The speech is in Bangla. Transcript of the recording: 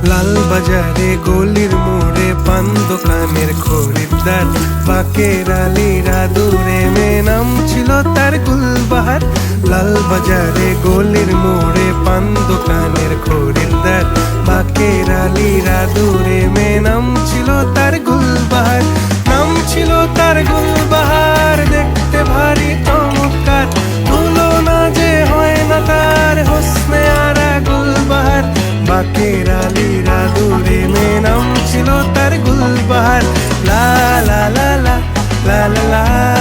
লাল বাজারে গলির মোড়ে পান দোকানের খরিদ্দার, বাকের আলীরা দূরে মে নাম ছিল তার গুলবাহার। লাল বাজারে গলির মোড়ে পান দোকানের খরিদ্দার, বাকের আলীরা দূরে মে নাম ছিল তার গুলবাহার। নাম ছিল তার গুলবাহার, দেখতে ভারী চমৎকার, তুলনা যে হয় না তার হোসনে আরা গুলবাহার। বাকের আলীরা দূরে মে নাম ছিল তার গুলবাহার। লা লা লা লা লা লা লা।